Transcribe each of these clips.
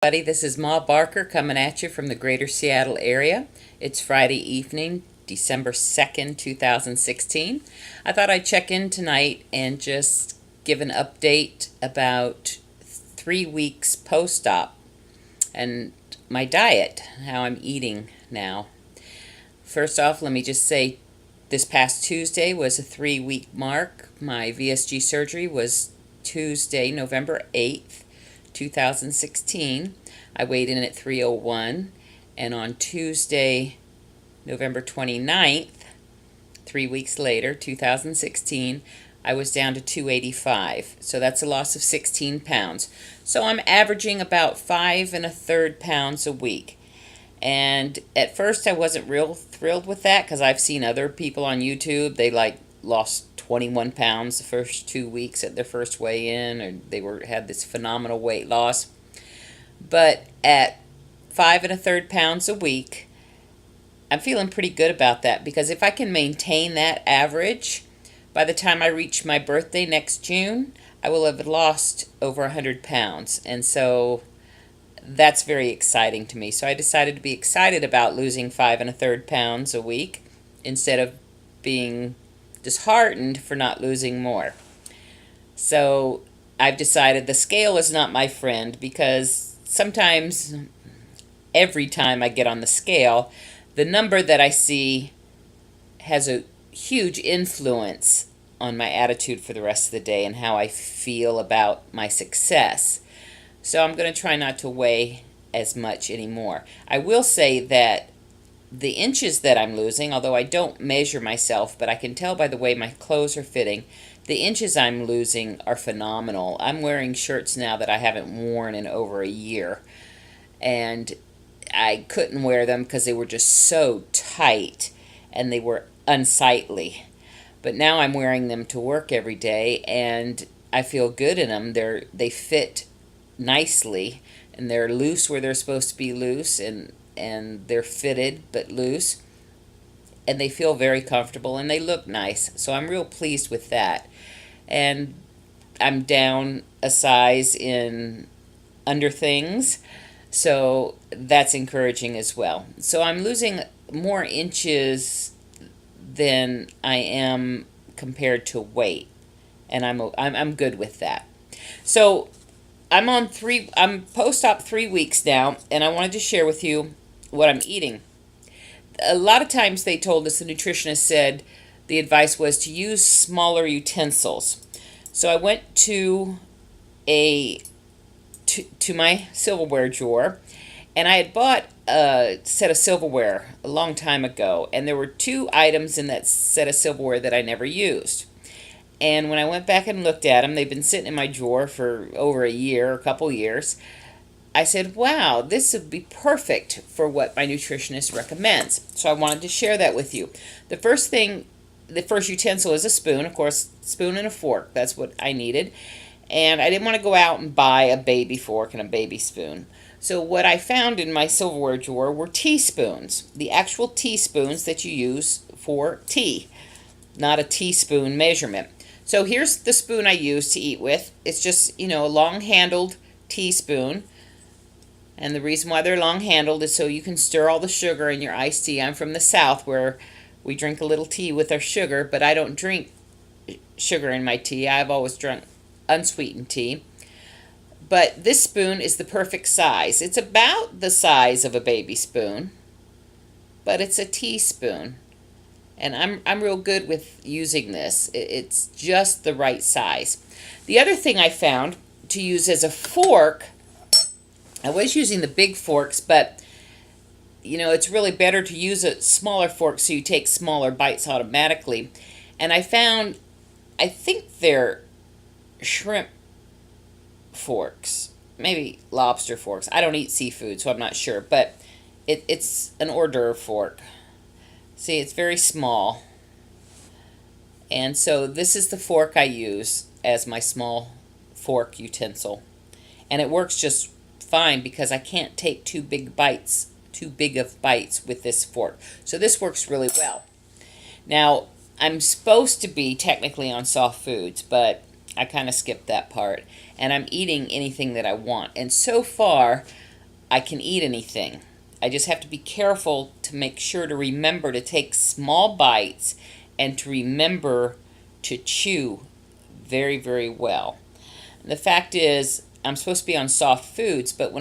everybody. This is Ma Barker coming at you from the greater Seattle area. It's Friday evening, December 2nd, 2016. I thought I'd check in tonight and just give an update about 3 weeks post-op and my diet, how I'm eating now. First off, let me just say this past Tuesday was a 3-week mark. My VSG surgery was Tuesday, November 8th. 2016. I weighed in at 301, and on Tuesday, November 29th, 3 weeks later, 2016, I was down to 285. So that's a loss of 16 pounds. So I'm averaging about 5 1/3 pounds a week. And at first I wasn't real thrilled with that because I've seen other people on YouTube, they lost 21 pounds the first 2 weeks at their first weigh-in, or they had this phenomenal weight loss. But at 5 1/3 pounds a week, I'm feeling pretty good about that, because if I can maintain that average, by the time I reach my birthday next June, I will have lost over 100 pounds. And so that's very exciting to me. So I decided to be excited about losing 5 1/3 pounds a week instead of being disheartened for not losing more. So I've decided the scale is not my friend, because sometimes, every time I get on the scale, the number that I see has a huge influence on my attitude for the rest of the day and how I feel about my success. So I'm going to try not to weigh as much anymore. I will say that the inches that I'm losing, although I don't measure myself, but I can tell by the way my clothes are fitting, the inches I'm losing are phenomenal. I'm wearing shirts now that I haven't worn in over a year, and I couldn't wear them because they were just so tight and they were unsightly. But now I'm wearing them to work every day, and I feel good in them. They fit nicely, and they're loose where they're supposed to be loose, and they're fitted but loose, and they feel very comfortable, and they look nice. So I'm real pleased with that. And I'm down a size in underthings, so that's encouraging as well. So I'm losing more inches than I am compared to weight, and I'm good with that. So I'm post-op 3 weeks now, and I wanted to share with you what I'm eating. A lot of times they told us, the nutritionist said, the advice was to use smaller utensils. So I went to my silverware drawer, and I had bought a set of silverware a long time ago, and there were 2 items in that set of silverware that I never used. And when I went back and looked at them, they've been sitting in my drawer for over a year, a couple years. I said, wow, this would be perfect for what my nutritionist recommends. So I wanted to share that with you. The first utensil is a spoon, of course, spoon and a fork. That's what I needed. And I didn't want to go out and buy a baby fork and a baby spoon. So what I found in my silverware drawer were teaspoons, the actual teaspoons that you use for tea, not a teaspoon measurement. So here's the spoon I use to eat with. It's just, a long-handled teaspoon. And the reason why they're long-handled is so you can stir all the sugar in your iced tea. I'm from the South, where we drink a little tea with our sugar, but I don't drink sugar in my tea. I've always drunk unsweetened tea. But this spoon is the perfect size. It's about the size of a baby spoon, but it's a teaspoon. And I'm real good with using this. It's just the right size. The other thing I found to use as a fork, I was using the big forks, but it's really better to use a smaller fork so you take smaller bites automatically. And I found, I think they're shrimp forks, maybe lobster forks. I don't eat seafood, so I'm not sure, but it's an hors d'oeuvre fork. See, it's very small. And so this is the fork I use as my small fork utensil. And it works just fine because I can't take too big of bites with this fork. So this works really well. Now, I'm supposed to be technically on soft foods, but I kind of skipped that part. And I'm eating anything that I want. And so far, I can eat anything. I just have to be careful to make sure to remember to take small bites and to remember to chew very, very well. The fact is, I'm supposed to be on soft foods, but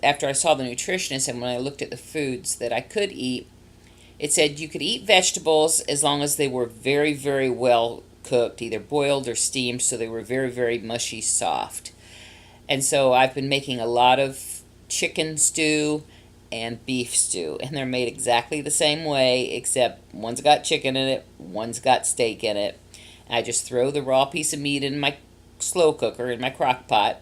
after I saw the nutritionist and when I looked at the foods that I could eat, it said you could eat vegetables as long as they were very, very well cooked, either boiled or steamed, so they were very, very mushy soft. And so I've been making a lot of chicken stew and beef stew, and they're made exactly the same way, except one's got chicken in it, one's got steak in it. I just throw the raw piece of meat in my slow cooker, in my crock pot,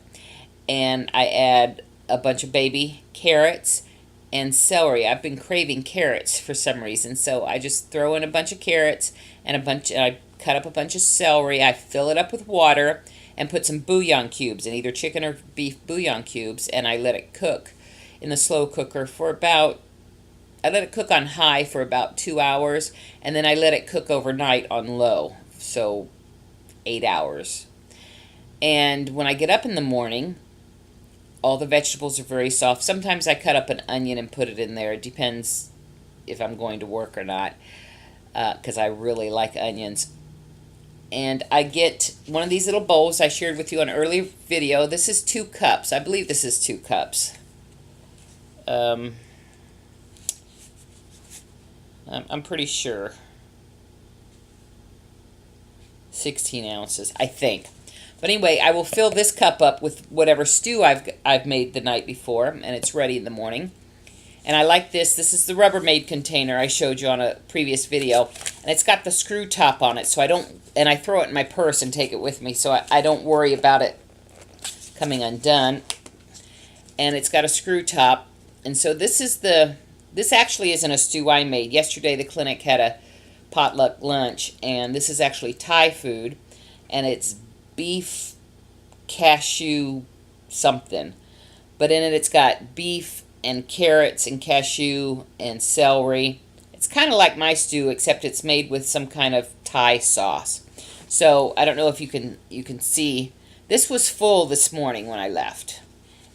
and I add a bunch of baby carrots and celery. I've been craving carrots for some reason, so I just throw in a bunch of carrots and I cut up a bunch of celery. I fill it up with water and put some bouillon cubes, in either chicken or beef bouillon cubes, and I let it cook in the slow cooker I let it cook on high for about 2 hours, and then I let it cook overnight on low, so 8 hours. And when I get up in the morning, all the vegetables are very soft. Sometimes I cut up an onion and put it in there. It depends if I'm going to work or not, because I really like onions. And I get one of these little bowls I shared with you on an earlier video. This is 2 cups. I believe this is 2 cups. I'm pretty sure. 16 ounces, I think. But anyway, I will fill this cup up with whatever stew I've made the night before, and it's ready in the morning. And I like this. This is the Rubbermaid container I showed you on a previous video. And it's got the screw top on it, so I throw it in my purse and take it with me, so I don't worry about it coming undone. And it's got a screw top. And so this actually isn't a stew I made. Yesterday the clinic had a potluck lunch, and this is actually Thai food, and it's beef cashew something. But in it it's got beef and carrots and cashew and celery. It's kind of like my stew, except it's made with some kind of Thai sauce. So I don't know if you can see. This was full this morning when I left.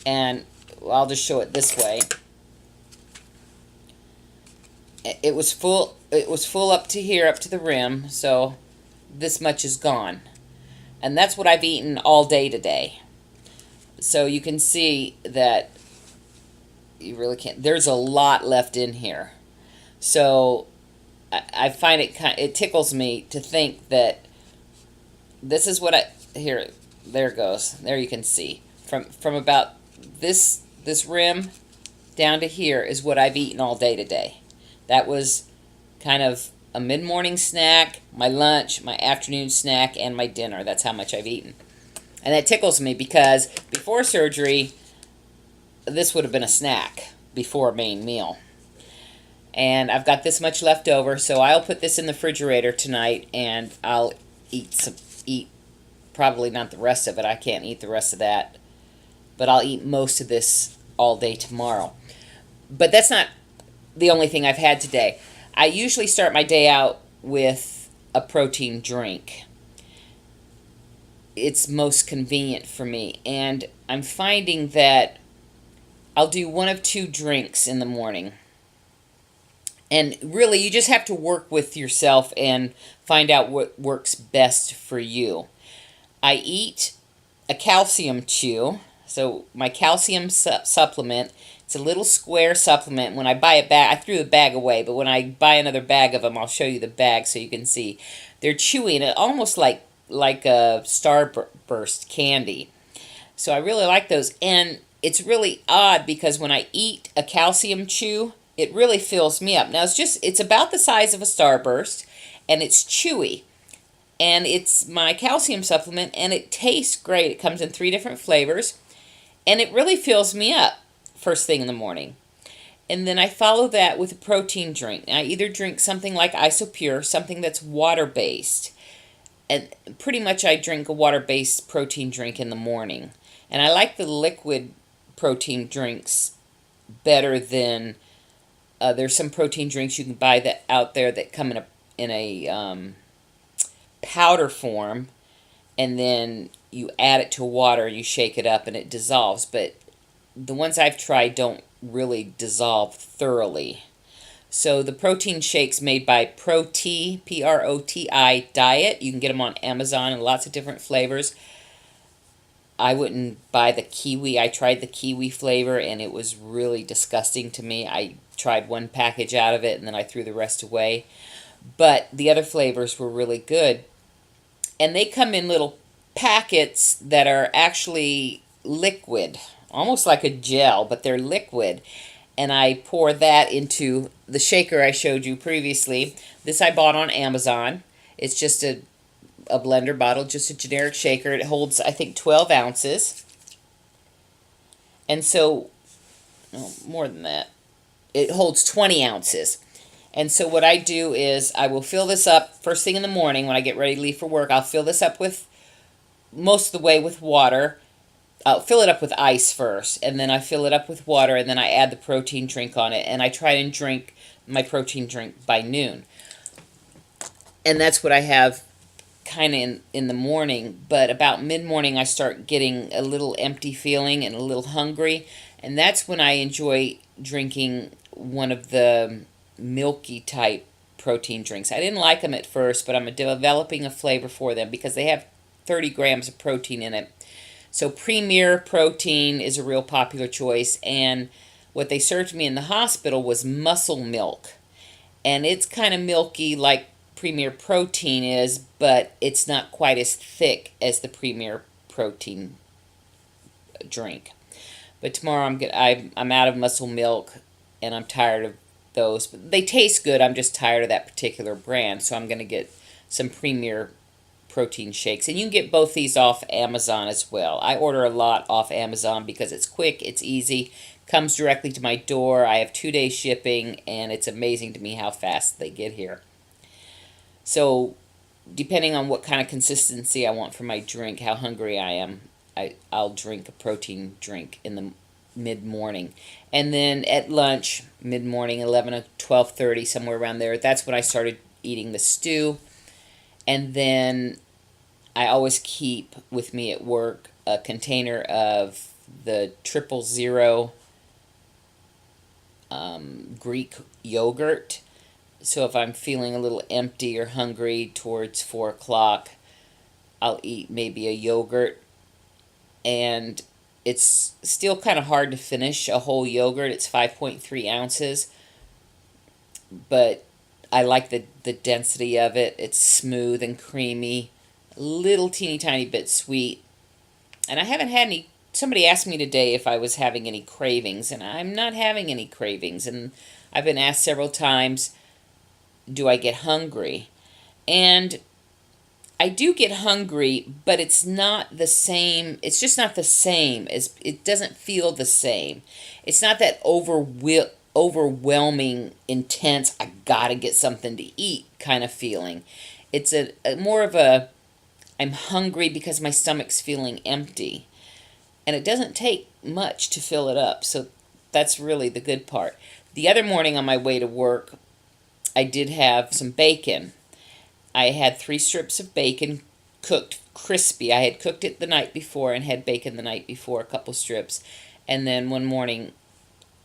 And I'll just show it this way. It was full up to here, up to the rim, so this much is gone. And that's what I've eaten all day today. So you can see that you really can't. There's a lot left in here. So I find it tickles me to think that this is what here, there it goes. There you can see. From about this rim down to here is what I've eaten all day today. That was kind of a mid-morning snack, my lunch, my afternoon snack, and my dinner. That's how much I've eaten. And that tickles me because before surgery, this would have been a snack before a main meal. And I've got this much left over, so I'll put this in the refrigerator tonight, and I'll eat probably not the rest of it. I can't eat the rest of that. But I'll eat most of this all day tomorrow. But that's not the only thing I've had today. I usually start my day out with a protein drink. It's most convenient for me. And I'm finding that I'll do one of 2 drinks in the morning. And really, you just have to work with yourself and find out what works best for you. I eat a calcium chew. So my calcium supplement, it's a little square supplement. When I buy a bag, I threw the bag away, but when I buy another bag of them, I'll show you the bag so you can see. They're chewy and almost like a Starburst candy. So I really like those. And it's really odd because when I eat a calcium chew, it really fills me up. Now it's about the size of a Starburst, and it's chewy. And it's my calcium supplement, and it tastes great. It comes in 3 different flavors, and it really fills me up first thing in the morning. And then I follow that with a protein drink. I either drink something like Isopure, something that's water-based. And pretty much I drink a water-based protein drink in the morning. And I like the liquid protein drinks better than... there's some protein drinks you can buy out there that come in a powder form, and then you add it to water and you shake it up and it dissolves. But the ones I've tried don't really dissolve thoroughly. So the protein shakes made by Proti, Proti Diet. You can get them on Amazon in lots of different flavors. I wouldn't buy the kiwi. I tried the kiwi flavor and it was really disgusting to me. I tried one package out of it and then I threw the rest away. But the other flavors were really good. And they come in little packets that are actually liquid, almost like a gel, but they're liquid. And I pour that into the shaker I showed you previously. This I bought on Amazon. It's just a blender bottle, just a generic shaker. It holds, I think, 12 ounces. And so, no, more than that. It holds 20 ounces. And so what I do is I will fill this up first thing in the morning when I get ready to leave for work. I'll fill this up with, most of the way with water. I'll fill it up with ice first, and then I fill it up with water, and then I add the protein drink on it, and I try and drink my protein drink by noon. And that's what I have kind of in the morning, but about mid-morning I start getting a little empty feeling and a little hungry, and that's when I enjoy drinking one of the milky type protein drinks. I didn't like them at first, but I'm developing a flavor for them because they have 30 grams of protein in it. So Premier Protein is a real popular choice, and what they served me in the hospital was muscle milk, and it's kind of milky like Premier Protein is, but it's not quite as thick as the Premier Protein drink. But tomorrow I'm out of muscle milk, and I'm tired of those. But they taste good. I'm just tired of that particular brand, so I'm going to get some Premier Protein shakes. And you can get both these off Amazon as well. I order a lot off Amazon because it's quick, it's easy, comes directly to my door. I have 2-day shipping, and it's amazing to me how fast they get here. So depending on what kind of consistency I want for my drink, how hungry I am, I'll drink a protein drink in the mid-morning. And then at lunch, mid-morning, 11 or 12:30, somewhere around there, that's when I started eating the stew. And then I always keep with me at work a container of the 000 Greek yogurt. So if I'm feeling a little empty or hungry towards 4 o'clock, I'll eat maybe a yogurt. And it's still kind of hard to finish a whole yogurt. It's 5.3 ounces. But I like the density of it. It's smooth and creamy, a little teeny tiny bit sweet. And I haven't had any, somebody asked me today if I was having any cravings, and I'm not having any cravings. And I've been asked several times, do I get hungry? And I do get hungry, but it's not the same. It's just not the same. It doesn't feel the same. It's not that overwhelming, intense, I gotta get something to eat kind of feeling. It's a more of a, I'm hungry because my stomach's feeling empty. And it doesn't take much to fill it up. So that's really the good part. The other morning on my way to work, I did have some bacon. I had 3 strips of bacon cooked crispy. I had cooked it the night before and had bacon the night before, a couple strips. And then one morning,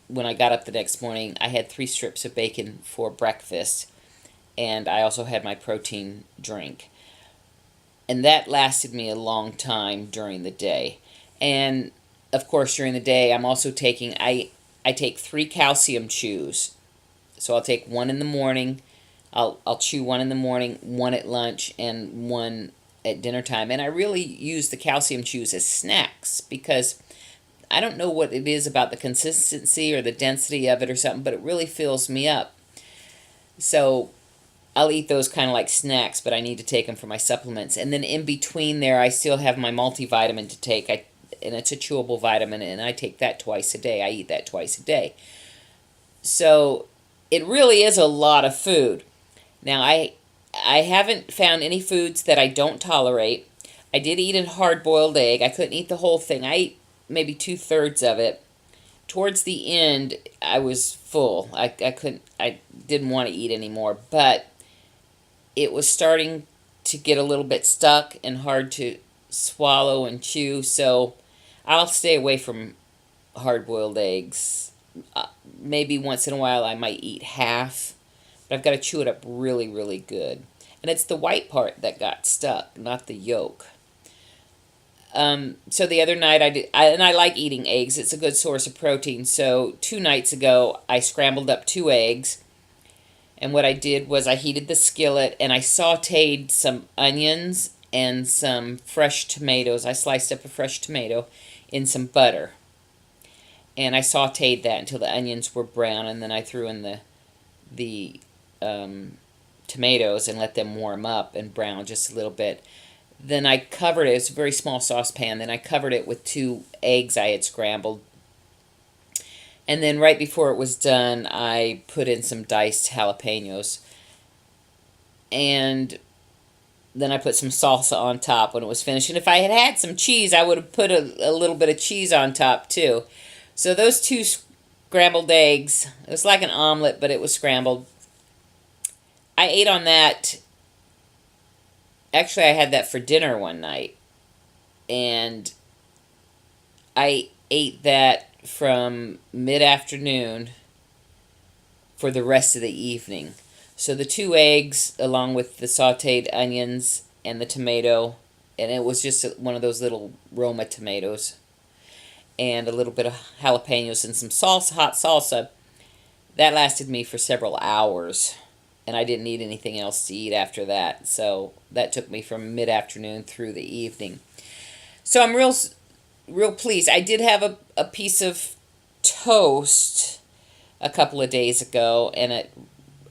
when I got up the next morning, I had 3 strips of bacon for breakfast. And I also had my protein drink. And that lasted me a long time during the day. And, of course, during the day, I'm also taking, I take 3 calcium chews. So I'll take 1 in the morning, I'll chew 1 in the morning, 1 at lunch, and 1 at dinner time. And I really use the calcium chews as snacks because I don't know what it is about the consistency or the density of it or something, but it really fills me up. So I'll eat those kind of like snacks, but I need to take them for my supplements. And then in between there, I still have my multivitamin to take, and it's a chewable vitamin, and I take that twice a day. I eat that twice a day. So it really is a lot of food. Now, I haven't found any foods that I don't tolerate. I did eat a hard-boiled egg. I couldn't eat the whole thing. I ate maybe 2/3 of it. Towards the end, I was full. I didn't want to eat anymore, but it was starting to get a little bit stuck and hard to swallow and chew, so I'll stay away from hard-boiled eggs. Maybe once in a while I might eat half, but I've got to chew it up really, really good. And it's the white part that got stuck, not the yolk. So the other night and I like eating eggs. It's a good source of protein. So 2 nights ago, I scrambled up 2 eggs. And what I did was I heated the skillet and I sauteed some onions and some fresh tomatoes. I sliced up a fresh tomato in some butter. And I sauteed that until the onions were brown, and then I threw in the tomatoes and let them warm up and brown just a little bit. Then I covered it. It's a very small saucepan. Then I covered it with 2 eggs I had scrambled. And then right before it was done, I put in some diced jalapenos. And then I put some salsa on top when it was finished. And if I had had some cheese, I would have put a little bit of cheese on top too. So those 2 scrambled eggs, it was like an omelet, but it was scrambled. I ate on that. Actually, I had that for dinner one night. And I ate that from mid-afternoon for the rest of the evening. So the 2 eggs, along with the sauteed onions and the tomato, and it was just one of those little Roma tomatoes, and a little bit of jalapenos and some salsa, hot salsa, that lasted me for several hours. And I didn't need anything else to eat after that. So that took me from mid-afternoon through the evening. So I'm real pleased. I did have a piece of toast a couple of days ago, and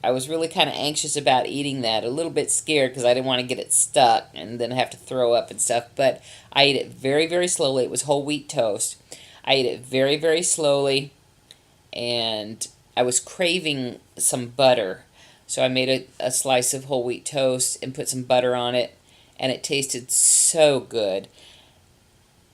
I was really kind of anxious about eating that, a little bit scared because I didn't want to get it stuck and then have to throw up and stuff. But I ate it very, very slowly. It was whole wheat toast. I ate it very, very slowly, and I was craving some butter. So I made a slice of whole wheat toast and put some butter on it, and it tasted so good.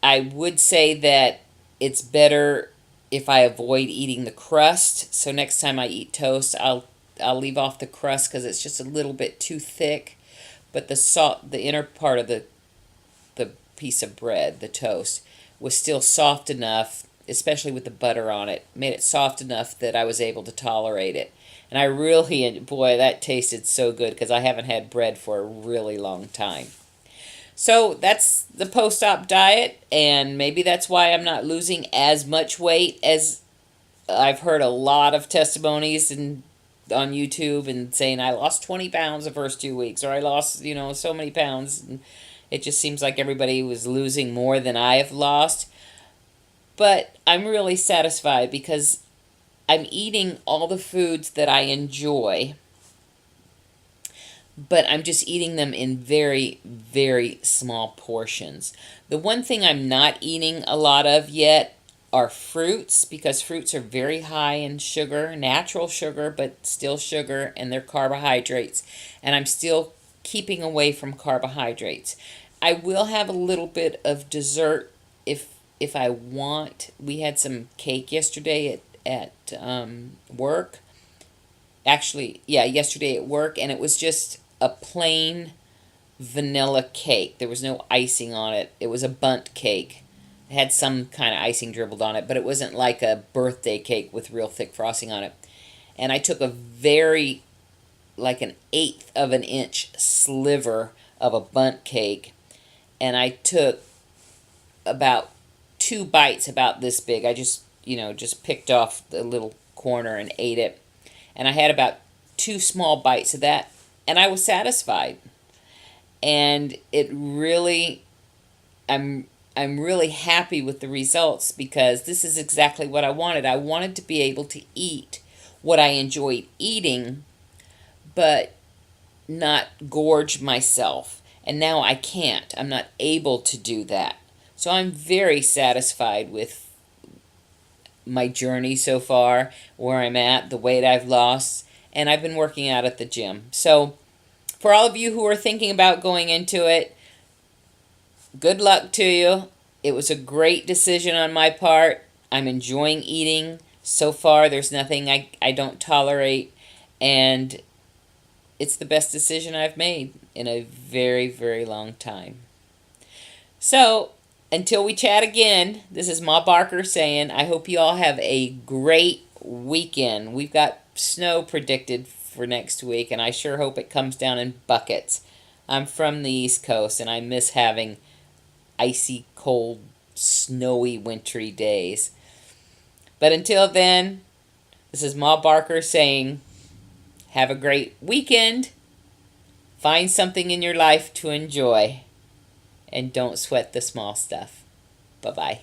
I would say that it's better if I avoid eating the crust. So next time I eat toast, I'll leave off the crust because it's just a little bit too thick. But the inner part of the piece of bread, the toast, was still soft enough, especially with the butter on it, made it soft enough that I was able to tolerate it. And I really, boy, that tasted so good because I haven't had bread for a really long time. So that's the post-op diet, and maybe that's why I'm not losing as much weight as I've heard a lot of testimonies on YouTube and saying I lost 20 pounds the first 2 weeks, or I lost, so many pounds. And it just seems like everybody was losing more than I have lost. But I'm really satisfied because I'm eating all the foods that I enjoy, but I'm just eating them in very, very small portions. The one thing I'm not eating a lot of yet are fruits, because fruits are very high in sugar, natural sugar, but still sugar, and they're carbohydrates. And I'm still keeping away from carbohydrates. I will have a little bit of dessert if I want. We had some cake yesterday at work. Actually, yeah, yesterday at work, and it was just a plain vanilla cake. There was no icing on it. It was a bundt cake. It had some kind of icing dribbled on it, but it wasn't like a birthday cake with real thick frosting on it. And I took like an 1/8 of an inch sliver of a bundt cake, and I took about 2 bites about this big. I just picked off the little corner and ate it. And I had about 2 small bites of that, and I was satisfied. And I'm really happy with the results because this is exactly what I wanted. I wanted to be able to eat what I enjoyed eating, but not gorge myself. And now I can't. I'm not able to do that. So I'm very satisfied with my journey so far, where I'm at, the weight I've lost, and I've been working out at the gym. So for all of you who are thinking about going into it, good luck to you. It was a great decision on my part. I'm enjoying eating. So far, there's nothing I don't tolerate, and it's the best decision I've made in a very, very long time. So, until we chat again, this is Ma Barker saying, I hope you all have a great weekend. We've got snow predicted for next week, and I sure hope it comes down in buckets. I'm from the East Coast, and I miss having icy, cold, snowy, wintry days. But until then, this is Ma Barker saying, have a great weekend. Find something in your life to enjoy. And don't sweat the small stuff. Bye-bye.